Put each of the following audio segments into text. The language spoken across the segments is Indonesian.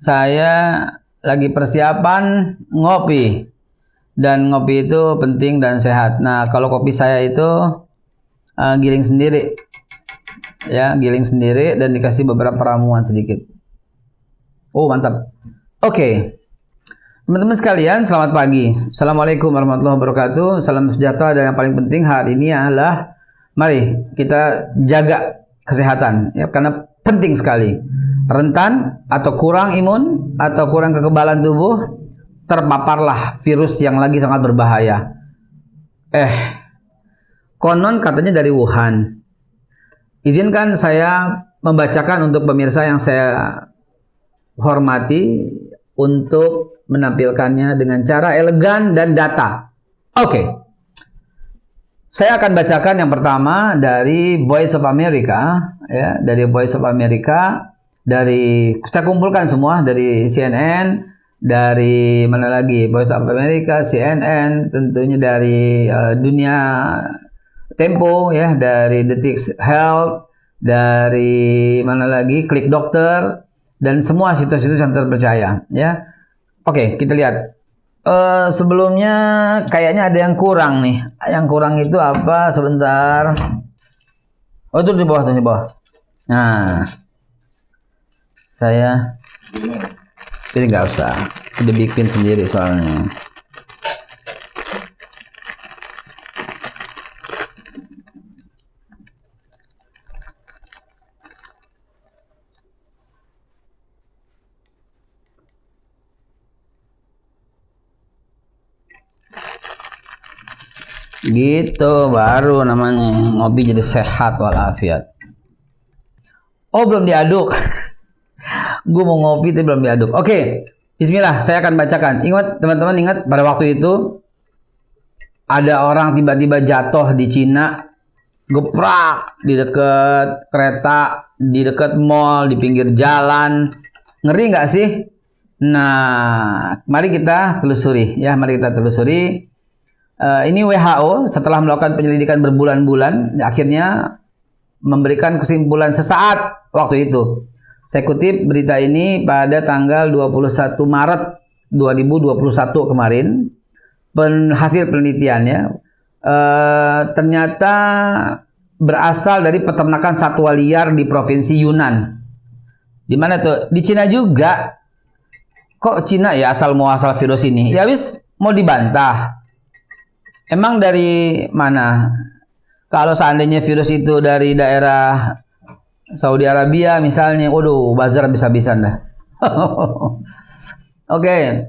saya lagi persiapan ngopi. Dan ngopi itu penting dan sehat. Nah, kalau kopi saya itu giling sendiri. Ya, giling sendiri dan dikasih beberapa ramuan sedikit. Oh, mantap. Oke. Teman-teman sekalian, selamat pagi. Assalamualaikum warahmatullahi wabarakatuh. Salam sejahtera, dan yang paling penting hari ini adalah mari kita jaga kesehatan ya, karena penting sekali. Rentan atau kurang imun atau kurang kekebalan tubuh, terpaparlah virus yang lagi sangat berbahaya. Konon katanya dari Wuhan. Izinkan saya membacakan untuk pemirsa yang saya hormati untuk menampilkannya dengan cara elegan dan data. Oke. Saya akan bacakan yang pertama dari Voice of America ya, dari Voice of America, dari saya kumpulkan semua dari CNN, dari mana lagi, Voice of America, CNN, tentunya dari dunia Tempo ya, dari Detik Health, dari mana lagi, Klik Dokter, dan semua situs-situs yang terpercaya ya. Oke, kita lihat. Sebelumnya kayaknya ada yang kurang nih. Yang kurang itu apa? Sebentar. Oh, itu di bawah, tuh di bawah. Nah, saya ini nggak usah, udah bikin sendiri soalnya. Gitu baru namanya ngopi jadi sehat walafiat. Oh, belum diaduk. Gue mau ngopi tapi belum diaduk. Oke, bismillah, saya akan bacakan. Ingat teman-teman, ingat pada waktu itu ada orang tiba-tiba jatuh di Cina, geprak di dekat kereta, di dekat mall, di pinggir jalan. Ngeri nggak sih? Nah, mari kita telusuri ya, mari kita telusuri. Ini WHO setelah melakukan penyelidikan berbulan-bulan, akhirnya memberikan kesimpulan sesaat waktu itu. Saya kutip berita ini pada tanggal 21 Maret 2021 kemarin. Hasil penelitiannya ternyata berasal dari peternakan satwa liar di provinsi Yunnan. Di mana tuh? Di Cina juga. Kok Cina ya asal muasal virus ini? Ya wis, mau dibantah. Emang dari mana? Kalau seandainya virus itu dari daerah Saudi Arabia misalnya, waduh, bazar bisa-bisan dah. Oke,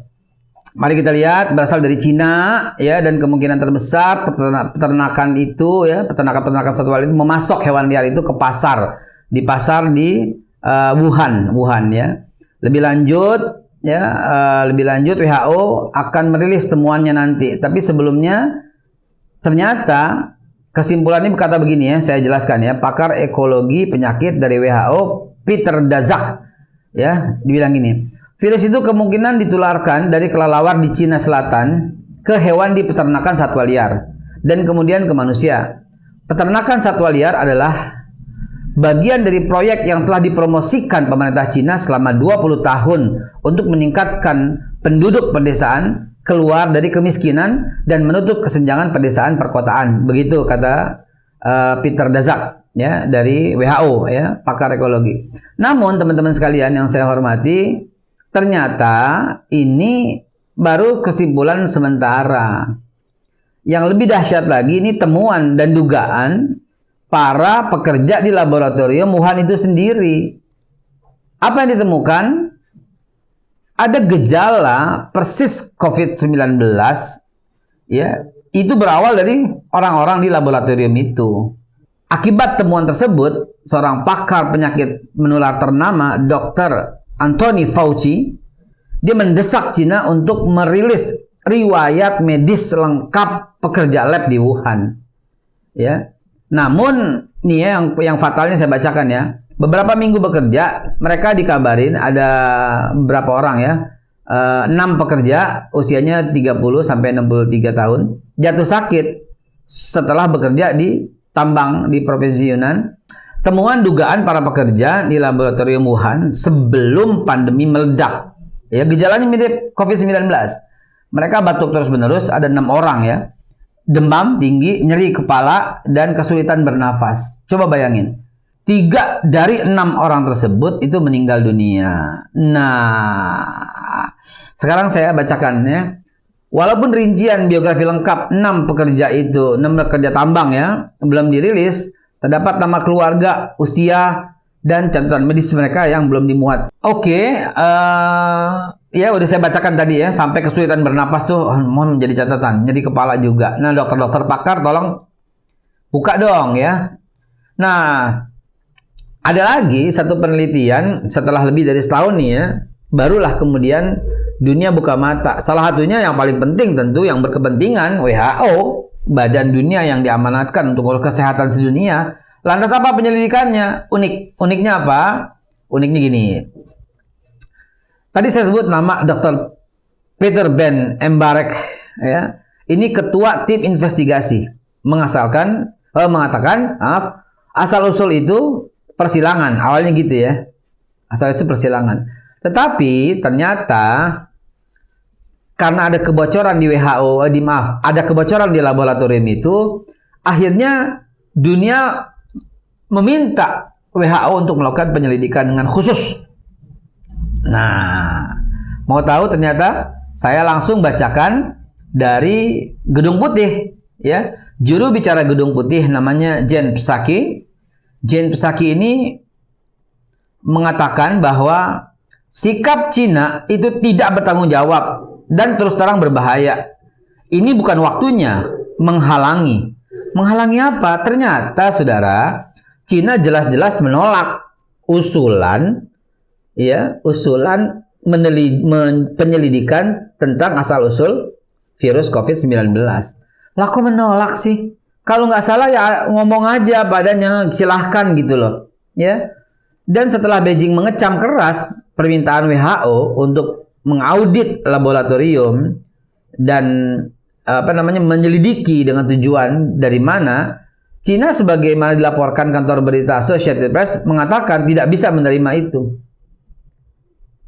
mari kita lihat, berasal dari Cina ya, dan kemungkinan terbesar peternakan itu ya, peternakan satwa itu memasok hewan liar itu ke pasar di Wuhan ya. Lebih lanjut WHO akan merilis temuannya nanti, tapi sebelumnya ternyata kesimpulannya berkata begini ya, saya jelaskan ya. Pakar ekologi penyakit dari WHO, Peter Daszak ya, dibilang gini. Virus itu kemungkinan ditularkan dari kelelawar di Cina Selatan ke hewan di peternakan satwa liar dan kemudian ke manusia. Peternakan satwa liar adalah bagian dari proyek yang telah dipromosikan pemerintah Cina selama 20 tahun untuk meningkatkan penduduk pedesaan, keluar dari kemiskinan, dan menutup kesenjangan pedesaan perkotaan. Begitu kata Peter Daszak ya, dari WHO ya, pakar ekologi. Namun teman-teman sekalian yang saya hormati, ternyata ini baru kesimpulan sementara. Yang lebih dahsyat lagi, ini temuan dan dugaan para pekerja di laboratorium Wuhan itu sendiri. Apa yang ditemukan? Ada gejala persis COVID-19 ya, itu berawal dari orang-orang di laboratorium itu. Akibat temuan tersebut, seorang pakar penyakit menular ternama, Dr. Anthony Fauci, dia mendesak Cina untuk merilis riwayat medis lengkap pekerja lab di Wuhan ya. Namun nih ya, yang fatalnya saya bacakan ya. Beberapa minggu bekerja, mereka dikabarin ada berapa orang ya, 6 pekerja usianya 30 sampai 63 tahun jatuh sakit setelah bekerja di tambang di provinsi Yunnan. temuan dugaan para pekerja di laboratorium Wuhan sebelum pandemi meledak. Ya, gejalanya mirip COVID-19. Mereka batuk terus-menerus, ada 6 orang ya. Demam tinggi, nyeri kepala, dan kesulitan bernafas. Coba bayangin. 3 dari 6 orang tersebut itu meninggal dunia. Nah, sekarang saya bacakan ya. Walaupun rincian biografi lengkap 6 pekerja itu, 6 pekerja tambang ya, belum dirilis, terdapat nama keluarga, usia, dan catatan medis mereka yang belum dimuat. Oke, ya udah saya bacakan tadi ya, sampai kesulitan bernapas tuh mohon menjadi catatan, jadi kepala juga. Nah, dokter-dokter pakar tolong buka dong ya. Nah, ada lagi satu penelitian setelah lebih dari setahun nih ya, barulah kemudian dunia buka mata. Salah satunya yang paling penting tentu yang berkepentingan WHO, badan dunia yang diamanatkan untuk kesehatan sedunia. Lantas apa penyelidikannya? Uniknya apa? Uniknya gini. Tadi saya sebut nama Dr. Peter Ben Embarek ya. Ini ketua tim investigasi mengatakan asal usul itu persilangan, awalnya gitu ya. Asal itu persilangan. Tetapi ternyata karena ada kebocoran di WHO, ada kebocoran di laboratorium itu, akhirnya dunia meminta WHO untuk melakukan penyelidikan dengan khusus. Nah, mau tahu ternyata saya langsung bacakan dari Gedung Putih ya. Juru bicara Gedung Putih namanya Jen Psaki. Jen Psaki ini mengatakan bahwa sikap Cina itu tidak bertanggung jawab dan terus terang berbahaya. Ini bukan waktunya menghalangi. Menghalangi apa? Ternyata saudara, Cina jelas-jelas menolak usulan penyelidikan tentang asal-usul virus COVID-19. Lah kok menolak sih? Kalau nggak salah ya ngomong aja padanya, silahkan gitu loh. Ya. Dan setelah Beijing mengecam keras permintaan WHO untuk mengaudit laboratorium dan menyelidiki dengan tujuan dari mana, Cina sebagaimana dilaporkan kantor berita Associated Press mengatakan tidak bisa menerima itu.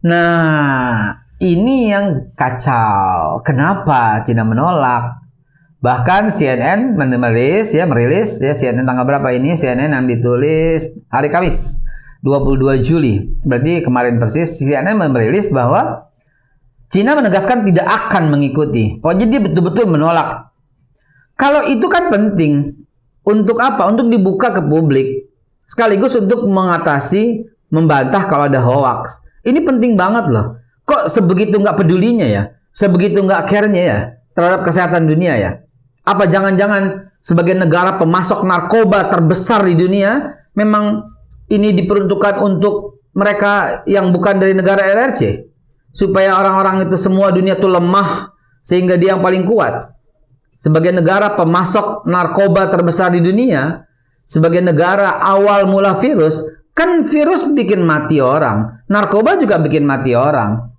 Nah, ini yang kacau. Kenapa Cina menolak? Bahkan CNN merilis CNN tanggal berapa ini? CNN yang ditulis hari Kamis 22 Juli. Berarti kemarin persis CNN merilis bahwa Cina menegaskan tidak akan mengikuti. Pokoknya dia betul-betul menolak. Kalau itu kan penting. Untuk apa? Untuk dibuka ke publik. Sekaligus untuk mengatasi, membantah kalau ada hoax. Ini penting banget loh. Kok sebegitu nggak pedulinya ya? Sebegitu nggak care-nya ya? Terhadap kesehatan dunia ya? Apa jangan-jangan sebagai negara pemasok narkoba terbesar di dunia, memang ini diperuntukkan untuk mereka yang bukan dari negara RRC? Supaya orang-orang itu semua dunia itu lemah, sehingga dia yang paling kuat. Sebagai negara pemasok narkoba terbesar di dunia, sebagai negara awal mula virus, kan virus bikin mati orang, narkoba juga bikin mati orang.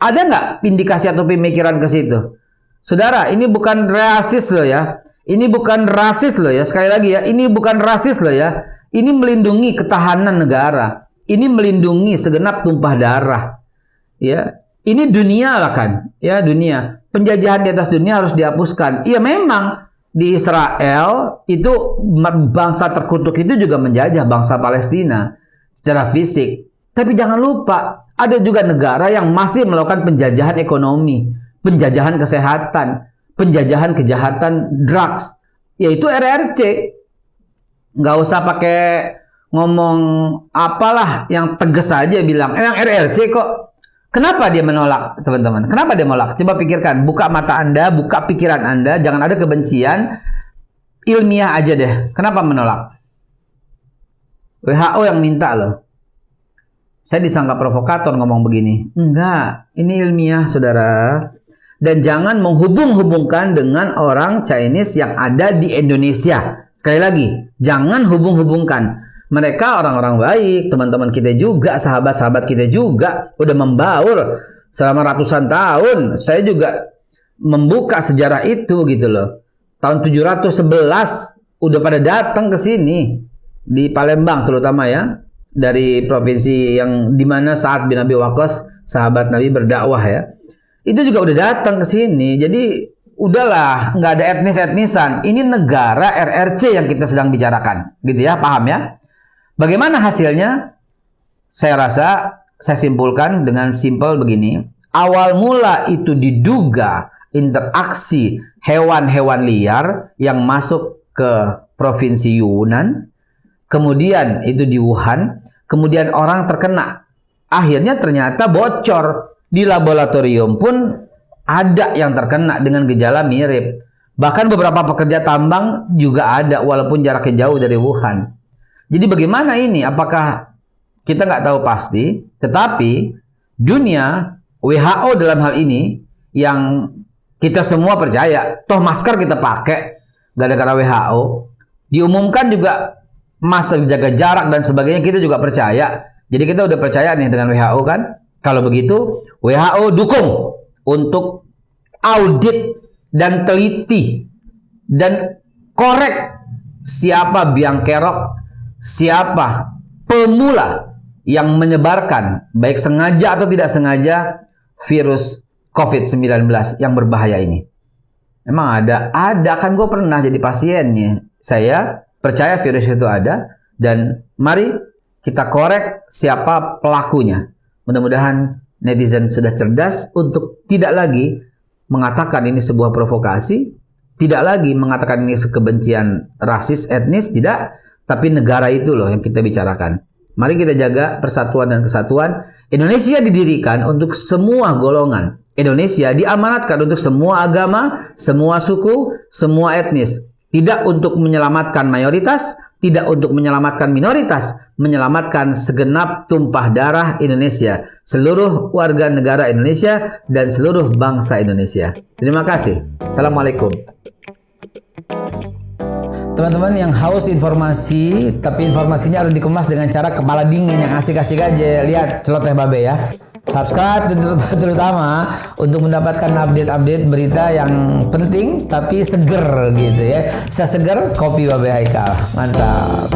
Ada nggak indikasi atau pemikiran ke situ? Saudara, ini bukan rasis loh ya. Ini bukan rasis loh ya. Sekali lagi ya, ini bukan rasis loh ya. Ini melindungi ketahanan negara. Ini melindungi segenap tumpah darah. Ya, ini dunia lah kan. Ya, dunia. Penjajahan di atas dunia harus dihapuskan. Iya memang di Israel itu bangsa terkutuk itu juga menjajah bangsa Palestina secara fisik. Tapi jangan lupa, ada juga negara yang masih melakukan penjajahan ekonomi, penjajahan kesehatan, penjajahan kejahatan drugs, yaitu RRC. Nggak usah pakai ngomong apalah, yang tegas aja bilang, emang RRC kok. Kenapa dia menolak, teman-teman? Kenapa dia menolak? Coba pikirkan, buka mata Anda, buka pikiran Anda, jangan ada kebencian, ilmiah aja deh. Kenapa menolak? WHO yang minta loh. Saya disangka provokator ngomong begini. Enggak, ini ilmiah, saudara. Dan jangan menghubung-hubungkan dengan orang Chinese yang ada di Indonesia. Sekali lagi, jangan hubung-hubungkan. Mereka orang-orang baik, teman-teman kita juga, sahabat-sahabat kita juga, udah membaur selama ratusan tahun. Saya juga membuka sejarah itu gitu loh. Tahun 711 udah pada datang ke sini. di Palembang terutama ya, dari provinsi yang dimana Sa'ad bin Abi Waqqas sahabat Nabi berdakwah ya, itu juga udah datang ke sini. Jadi udahlah, nggak ada etnis-etnisan. Ini negara RRC yang kita sedang bicarakan, gitu ya, paham ya? Bagaimana hasilnya? Saya rasa saya simpulkan dengan simpel begini. Awal mula itu diduga interaksi hewan-hewan liar yang masuk ke provinsi Yunnan, kemudian itu di Wuhan, kemudian orang terkena. Akhirnya ternyata bocor. Di laboratorium pun ada yang terkena dengan gejala mirip. Bahkan beberapa pekerja tambang juga ada walaupun jaraknya jauh dari Wuhan. Jadi bagaimana ini? Apakah kita nggak tahu pasti, tetapi dunia, WHO dalam hal ini yang kita semua percaya, toh masker kita pakai gara-gara WHO, diumumkan juga masker jaga jarak dan sebagainya, kita juga percaya. Jadi kita udah percaya nih dengan WHO kan? Kalau begitu, WHO dukung untuk audit dan teliti dan korek siapa biang kerok, siapa pemula yang menyebarkan baik sengaja atau tidak sengaja virus COVID-19 yang berbahaya ini. Emang ada kan, gue pernah jadi pasiennya. Saya percaya virus itu ada, dan mari kita korek siapa pelakunya. Mudah-mudahan netizen sudah cerdas untuk tidak lagi mengatakan ini sebuah provokasi, tidak lagi mengatakan ini kebencian rasis, etnis, tidak, tapi negara itu loh yang kita bicarakan. Mari kita jaga persatuan dan kesatuan. Indonesia didirikan untuk semua golongan. Indonesia diamanatkan untuk semua agama, semua suku, semua etnis. Tidak untuk menyelamatkan mayoritas, tidak untuk menyelamatkan minoritas, menyelamatkan segenap tumpah darah Indonesia, seluruh warga negara Indonesia, dan seluruh bangsa Indonesia. Terima kasih. Assalamualaikum. Teman-teman yang haus informasi, tapi informasinya harus dikemas dengan cara kepala dingin yang asik-asik aja. Lihat Celoteh Babe ya. Subscribe terutama untuk mendapatkan update-update berita yang penting tapi seger gitu ya. Seseger kopi Babe Haikal. Mantap.